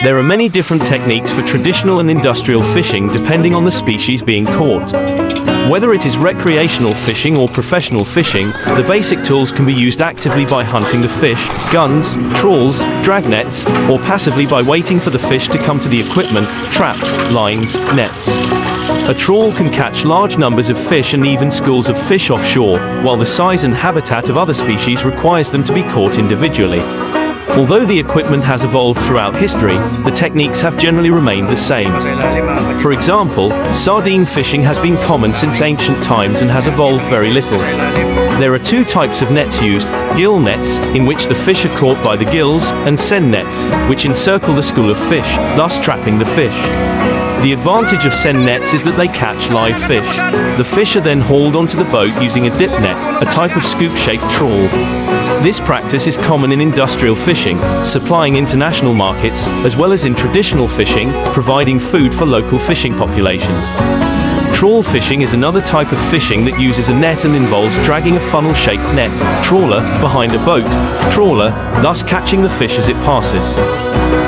There are many different techniques for traditional and industrial fishing depending on the species being caught. Whether it is recreational fishing or professional fishing, the basic tools can be used actively by hunting the fish, guns, trawls, drag nets, or passively by waiting for the fish to come to the equipment, traps, lines, nets. A trawl can catch large numbers of fish and even schools of fish offshore, while the size and habitat of other species requires them to be caught individually. Although the equipment has evolved throughout history, the techniques have generally remained the same. For example, sardine fishing has been common since ancient times and has evolved very little. There are two types of nets used: gill nets, in which the fish are caught by the gills, and seine nets, which encircle the school of fish, thus trapping the fish. The advantage of seine nets is that they catch live fish. The fish are then hauled onto the boat using a dip net, a type of scoop-shaped trawl. This practice is common in industrial fishing, supplying international markets, as well as in traditional fishing, providing food for local fishing populations. Trawl fishing is another type of fishing that uses a net and involves dragging a funnel-shaped net, trawler, behind a boat, trawler, thus catching the fish as it passes.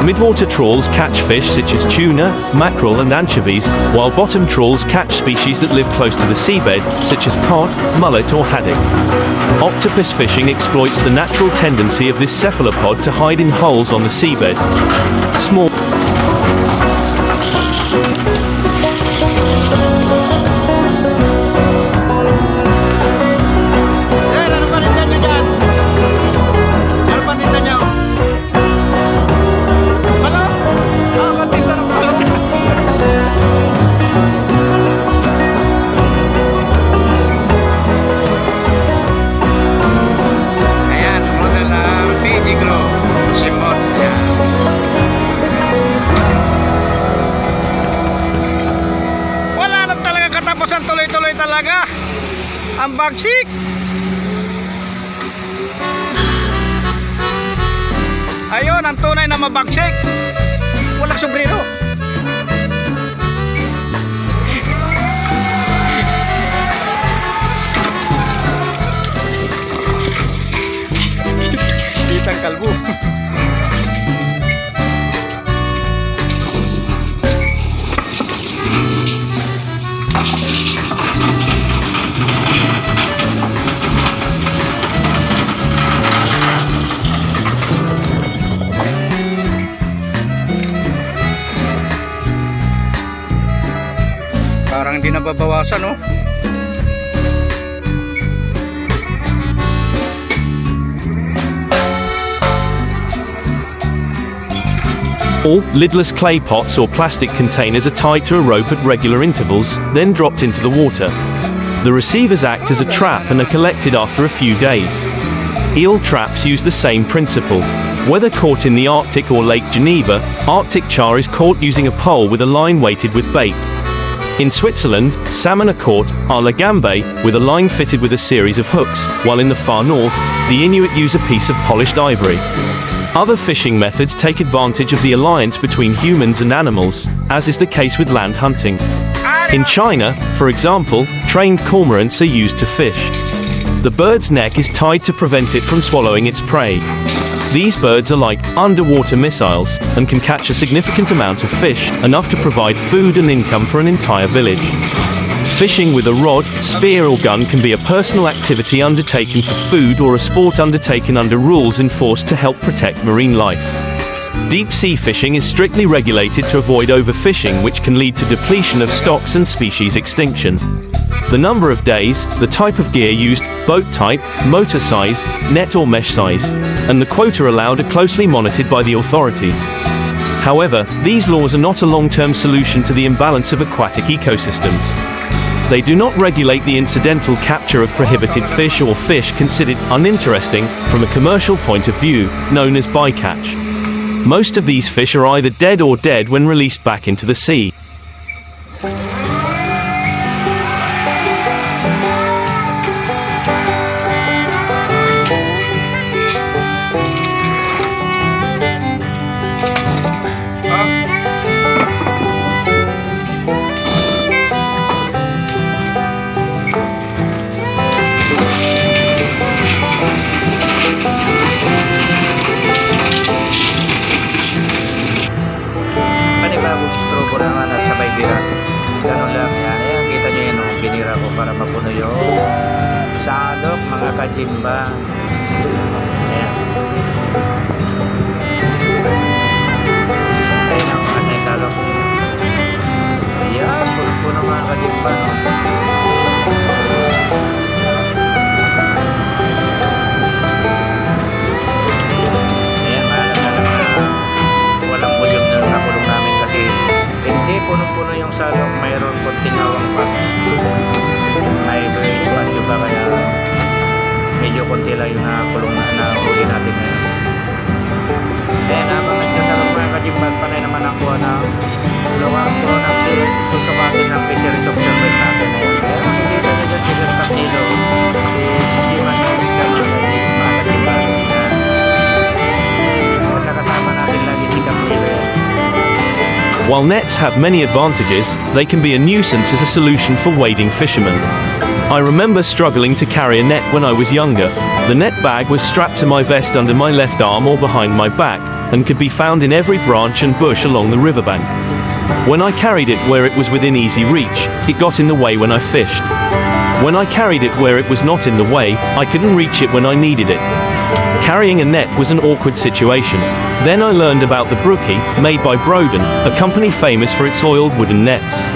Midwater trawls catch fish such as tuna, mackerel and anchovies, while bottom trawls catch species that live close to the seabed, such as cod, mullet or haddock. Octopus fishing exploits the natural tendency of this cephalopod to hide in holes on the seabed. Small tuloy-tuloy talaga ang bagsik. Ayun ang tunay na mabagsik, walang sombrero. Kitang kalbo. Parang hindi nababawasan, no? All lidless clay pots or plastic containers are tied to a rope at regular intervals, then dropped into the water. The receivers act as a trap and are collected after a few days. Eel traps use the same principle. Whether caught in the Arctic or Lake Geneva, Arctic char is caught using a pole with a line weighted with bait. In Switzerland, salmon are caught à la gambe with a line fitted with a series of hooks, while in the far north, the Inuit use a piece of polished ivory. Other fishing methods take advantage of the alliance between humans and animals, as is the case with land hunting. In China, for example, trained cormorants are used to fish. The bird's neck is tied to prevent it from swallowing its prey. These birds are like underwater missiles, and can catch a significant amount of fish, enough to provide food and income for an entire village. Fishing with a rod, spear or gun can be a personal activity undertaken for food or a sport undertaken under rules enforced to help protect marine life. Deep sea fishing is strictly regulated to avoid overfishing, which can lead to depletion of stocks and species extinction. The number of days, the type of gear used, boat type, motor size, net or mesh size, and the quota allowed are closely monitored by the authorities. However, these laws are not a long-term solution to the imbalance of aquatic ecosystems. They do not regulate the incidental capture of prohibited fish or fish considered uninteresting from a commercial point of view, known as bycatch. Most of these fish are either dead or dead when released back into the sea. para mapuno yung salok, mga kajimba. Ayan. Ayan ang mga salok. Ayan, puno-puno mga kajimba, no? Ayan, mahalaga lang na walang volume na nakulong namin kasi hindi puno-puno yung salok, mayroon konting awang pa. Ay, may espasyo pa kaya medyo konti lang yung nakulong na nahuli natin ngayon. Kaya habang nagsasalok mga kajimbat, panay naman ang kuha na luwang po ng susukatin ng fisheries observer natin. Kaya makikita na dyan si Sir Capilo, si Seaman Officer mga kajimbat. Kasama natin lagi si Capilo. While nets have many advantages, they can be a nuisance as a solution for wading fishermen. I remember struggling to carry a net when I was younger. The net bag was strapped to my vest under my left arm or behind my back, and could be found in every branch and bush along the riverbank. When I carried it where it was within easy reach, it got in the way when I fished. When I carried it where it was not in the way, I couldn't reach it when I needed it. Carrying a net was an awkward situation. Then I learned about the brookie, made by Broden, a company famous for its oiled wooden nets.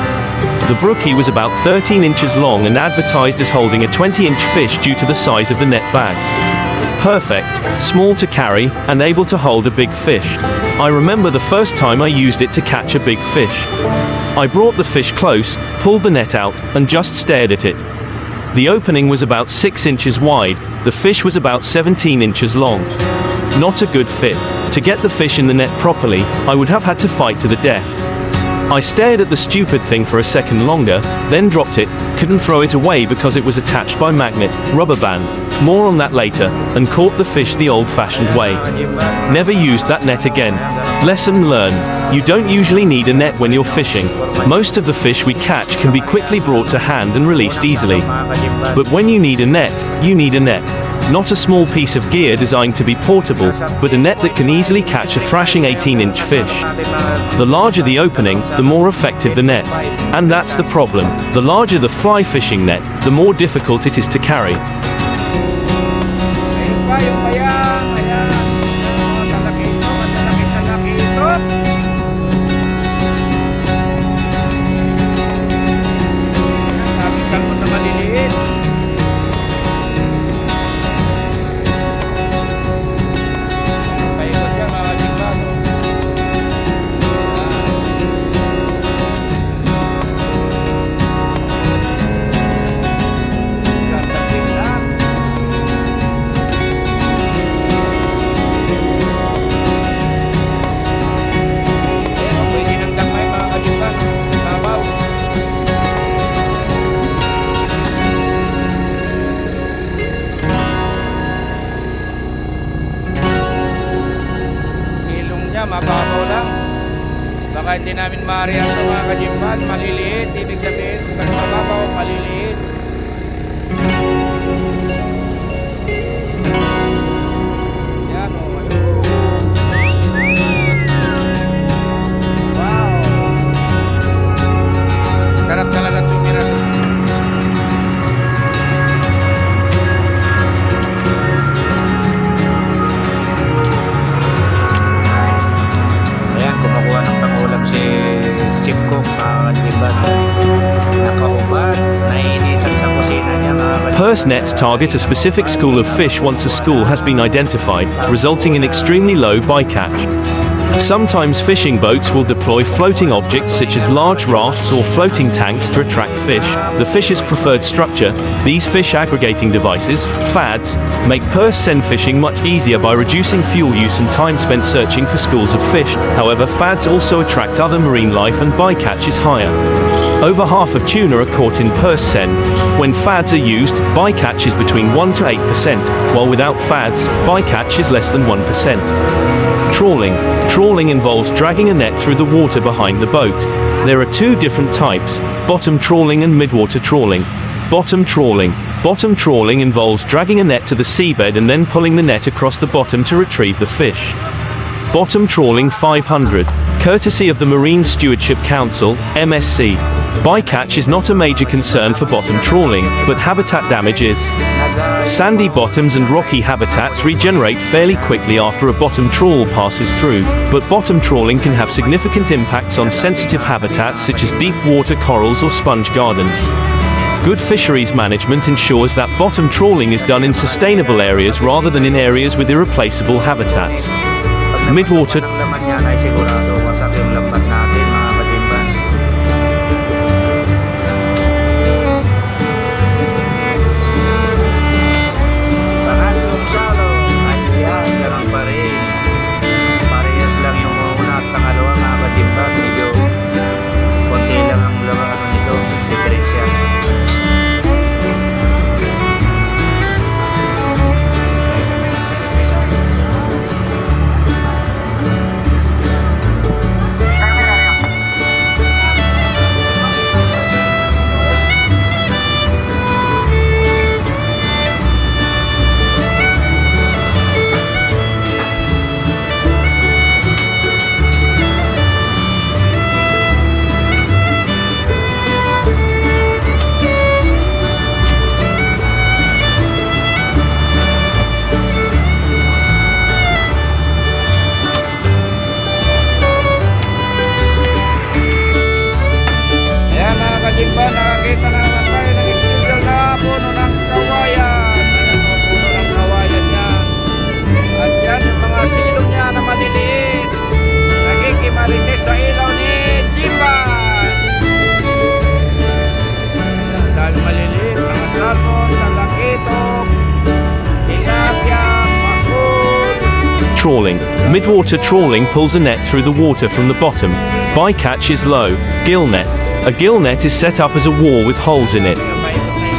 The brookie was about 13 inches long and advertised as holding a 20-inch fish due to the size of the net bag. Perfect, small to carry, and able to hold a big fish. I remember the first time I used it to catch a big fish. I brought the fish close, pulled the net out, and just stared at it. The opening was about 6 inches wide, the fish was about 17 inches long. Not a good fit. To get the fish in the net properly, I would have had to fight to the death. I stared at the stupid thing for a second longer, then dropped it, couldn't throw it away because it was attached by magnet, rubber band, more on that later, and caught the fish the old-fashioned way. Never used that net again. Lesson learned. You don't usually need a net when you're fishing. Most of the fish we catch can be quickly brought to hand and released easily. But when you need a net, you need a net. Not a small piece of gear designed to be portable, but a net that can easily catch a thrashing 18-inch fish. The larger the opening, the more effective the net. And that's the problem. The larger the fly fishing net, the more difficult it is to carry. Mababaw lang, baka hindi namin maaari ang mga kajimban, maliliit, ibig sabihin pag mababaw, maliliit. Yan o, wow, sarap talaga tumira. Purse nets target a specific school of fish once a school has been identified, resulting in extremely low bycatch. Sometimes fishing boats will deploy floating objects such as large rafts or floating tanks to attract fish, the fish's preferred structure. These fish aggregating devices, FADs, make purse seine fishing much easier by reducing fuel use and time spent searching for schools of fish. However, FADs also attract other marine life and bycatch is higher. Over half of tuna are caught in purse seine. When FADs are used, bycatch is between 1 to 8%, while without FADs, bycatch is less than 1%. Trawling. Trawling involves dragging a net through the water behind the boat. There are two different types, bottom trawling and midwater trawling. Bottom trawling. Bottom trawling involves dragging a net to the seabed and then pulling the net across the bottom to retrieve the fish. Bottom trawling 500. Courtesy of the Marine Stewardship Council, MSC. Bycatch is not a major concern for bottom trawling, but habitat damage is. Sandy bottoms and rocky habitats regenerate fairly quickly after a bottom trawl passes through, but bottom trawling can have significant impacts on sensitive habitats such as deep water corals or sponge gardens. Good fisheries management ensures that bottom trawling is done in sustainable areas rather than in areas with irreplaceable habitats. Midwater Ang laman niyan ay sigurado wasak yung lambat natin mga kajimban. Pangatlong salo ay yan, ganun pa rin. Parehas lang yung una at pangalawa mga kajimban. Medyo konti lang ang laman nito, diferensya. Kajimban, nakakita na naman tayo ng special na puno ng kawayan. Ayan o, puno ng kawayan yan. At yan yung mga silong niya na maliliit. Nagkikimarites sa ilaw ni Jimban. Dahil maliliit, mga salmon, talakitok, tilapia, makul. trawling. Midwater trawling pulls a net through the water from the bottom. Bycatch is low. Gill net. A gill net is set up as a wall with holes in it.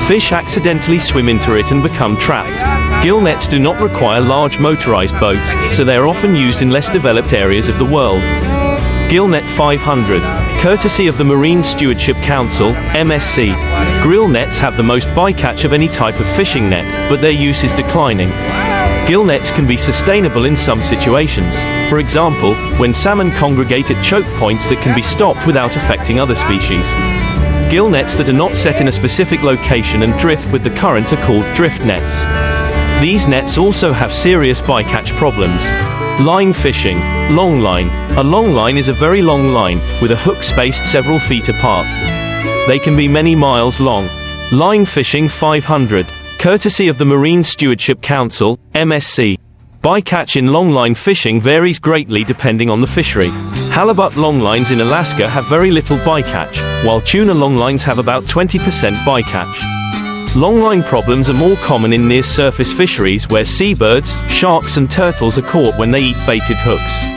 Fish accidentally swim into it and become trapped. Gill nets do not require large motorized boats, so they are often used in less developed areas of the world. Gillnet 500, courtesy of the Marine Stewardship Council, MSC. Grill nets have the most bycatch of any type of fishing net, but their use is declining. Gill nets can be sustainable in some situations. For example, when salmon congregate at choke points that can be stopped without affecting other species. Gill nets that are not set in a specific location and drift with the current are called drift nets. These nets also have serious bycatch problems. Line fishing. Long line. A long line is a very long line, with a hook spaced several feet apart. They can be many miles long. Line fishing 500. Courtesy of the Marine Stewardship Council, MSC. Bycatch in longline fishing varies greatly depending on the fishery. Halibut longlines in Alaska have very little bycatch, while tuna longlines have about 20% bycatch. Longline problems are more common in near-surface fisheries where seabirds, sharks and turtles are caught when they eat baited hooks.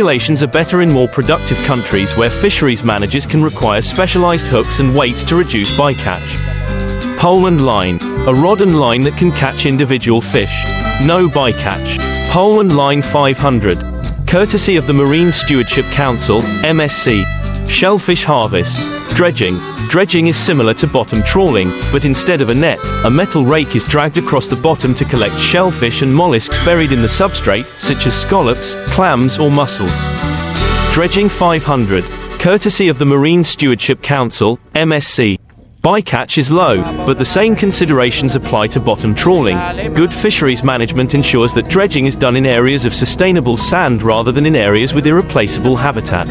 Regulations are better in more productive countries where fisheries managers can require specialized hooks and weights to reduce bycatch. Pole and line. A rod and line that can catch individual fish. No bycatch. Pole and line 500. Courtesy of the Marine Stewardship Council, MSC. Shellfish harvest. Dredging. Dredging is similar to bottom trawling, but instead of a net, a metal rake is dragged across the bottom to collect shellfish and mollusks buried in the substrate, such as scallops, clams or mussels. Dredging 500. Courtesy of the Marine Stewardship Council, MSC. Bycatch is low, but the same considerations apply to bottom trawling. Good fisheries management ensures that dredging is done in areas of sustainable sand rather than in areas with irreplaceable habitat.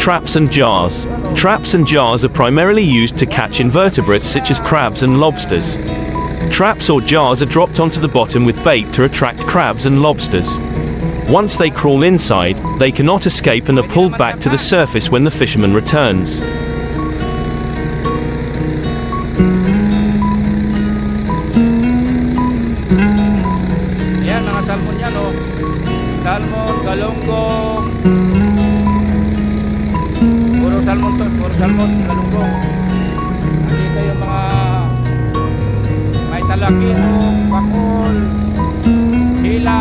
Traps and jars. Traps and jars are primarily used to catch invertebrates such as crabs and lobsters. Traps or jars are dropped onto the bottom with bait to attract crabs and lobsters. Once they crawl inside, they cannot escape and are pulled back to the surface when the fisherman returns. Yan, mga salmon yan, oh. Salmon, galunggong. Puro salmon to, puro salmon, galunggong. Nandito yung mga may talakino, bakol, hila.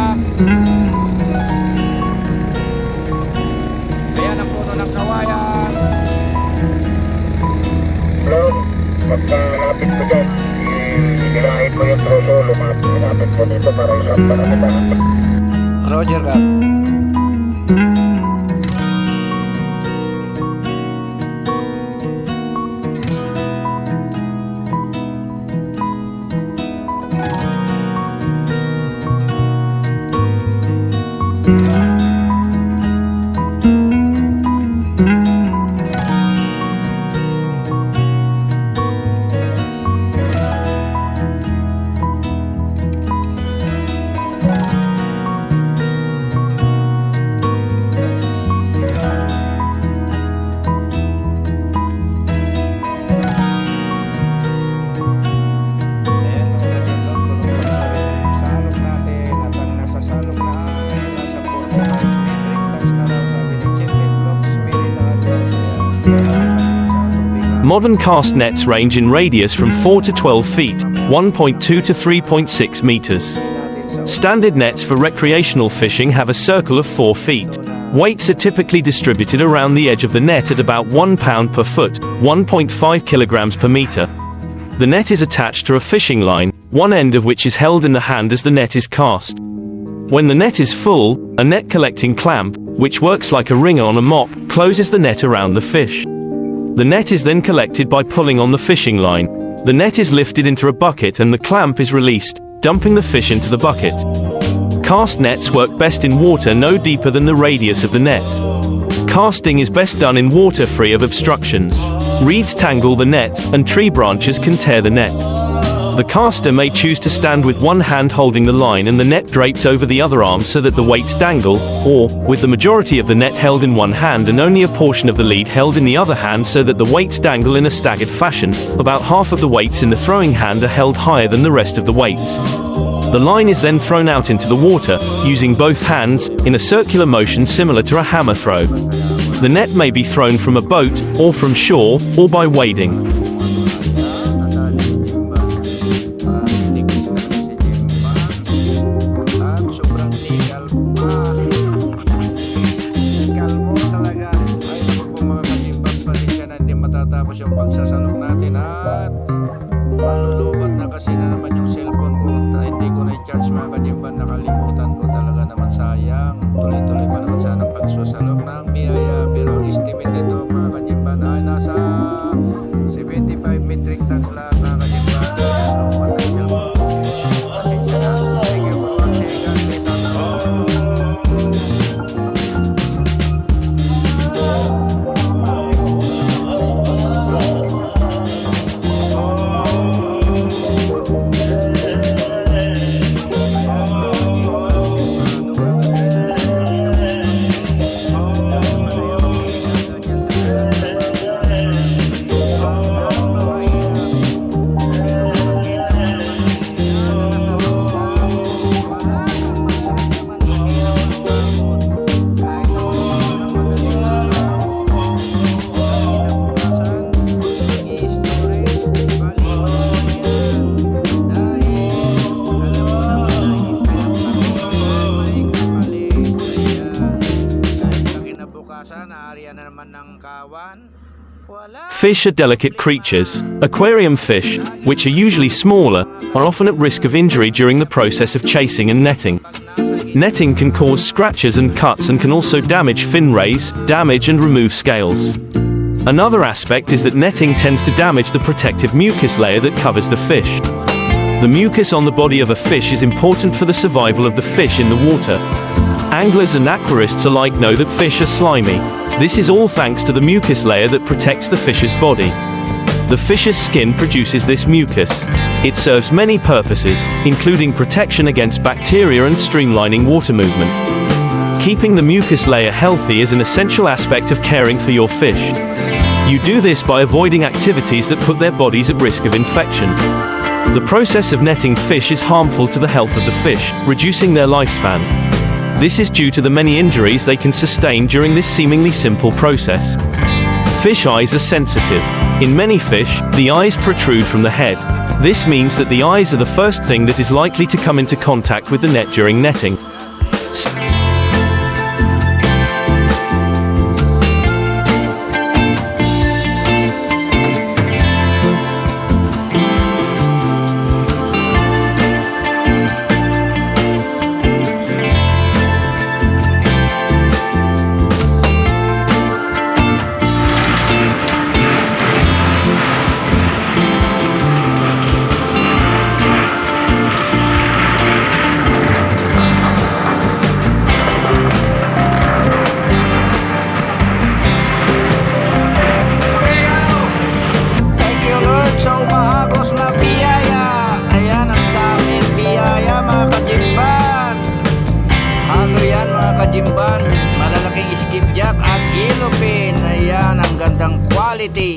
Ayan ang puno ng kawayan. Hello, pagkalapit ko dyan, hirahin ko yung troso, lumapit ko dito para isang panalitan. Roger ka. Modern cast nets range in radius from 4 to 12 feet, 1.2 to 3.6 meters. Standard nets for recreational fishing have a circle of 4 feet. Weights are typically distributed around the edge of the net at about 1 pound per foot, 1.5 kilograms per meter. The net is attached to a fishing line, one end of which is held in the hand as the net is cast. When the net is full, a net collecting clamp, which works like a ringer on a mop, closes the net around the fish. The net is then collected by pulling on the fishing line. The net is lifted into a bucket and the clamp is released, dumping the fish into the bucket. Cast nets work best in water no deeper than the radius of the net. Casting is best done in water free of obstructions. Reeds tangle the net, and tree branches can tear the net. The caster may choose to stand with one hand holding the line and the net draped over the other arm so that the weights dangle, or, with the majority of the net held in one hand and only a portion of the lead held in the other hand so that the weights dangle in a staggered fashion. About half of the weights in the throwing hand are held higher than the rest of the weights. The line is then thrown out into the water, using both hands, in a circular motion similar to a hammer throw. The net may be thrown from a boat, or from shore, or by wading. Tapos yung pagsasalok natin at malulubat na kasi na naman yung cellphone ko. Hindi ko na-charge mga kajimban, nakalimutan ko talaga naman, sayang. Tuloy-tuloy pa naman sana pagsasalok ng biyaya, pero ang estimate nito mga kajimban ay nasa 75 metric tons lahat mga kajimban. Lubat na cellphone. Pasensya na. Thank you for watching. God bless us all. kawan. Wala. Fish are delicate creatures. Aquarium fish, which are usually smaller, are often at risk of injury during the process of chasing and netting. Netting can cause scratches and cuts and can also damage fin rays, damage and remove scales. Another aspect is that netting tends to damage the protective mucus layer that covers the fish. The mucus on the body of a fish is important for the survival of the fish in the water. Anglers and aquarists alike know that fish are slimy. This is all thanks to the mucus layer that protects the fish's body. The fish's skin produces this mucus. It serves many purposes, including protection against bacteria and streamlining water movement. Keeping the mucus layer healthy is an essential aspect of caring for your fish. You do this by avoiding activities that put their bodies at risk of infection. The process of netting fish is harmful to the health of the fish, reducing their lifespan. This is due to the many injuries they can sustain during this seemingly simple process. Fish eyes are sensitive. In many fish, the eyes protrude from the head. This means that the eyes are the first thing that is likely to come into contact with the net during netting. Malalaking skipjack at yellowfin. Ayan, ang gandang quality.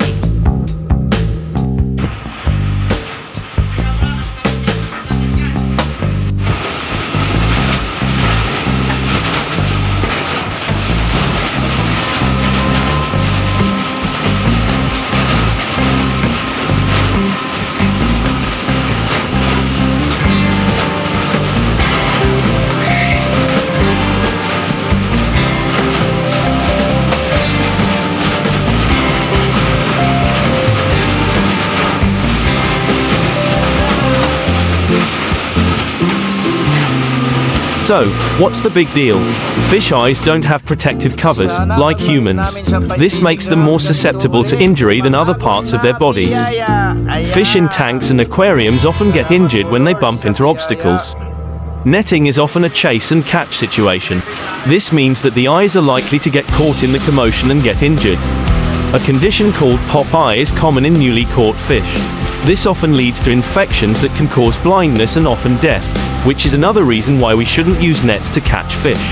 So, what's the big deal? Fish eyes don't have protective covers, like humans. This makes them more susceptible to injury than other parts of their bodies. Fish in tanks and aquariums often get injured when they bump into obstacles. Netting is often a chase and catch situation. This means that the eyes are likely to get caught in the commotion and get injured. A condition called pop eye is common in newly caught fish. This often leads to infections that can cause blindness and often death, which is another reason why we shouldn't use nets to catch fish.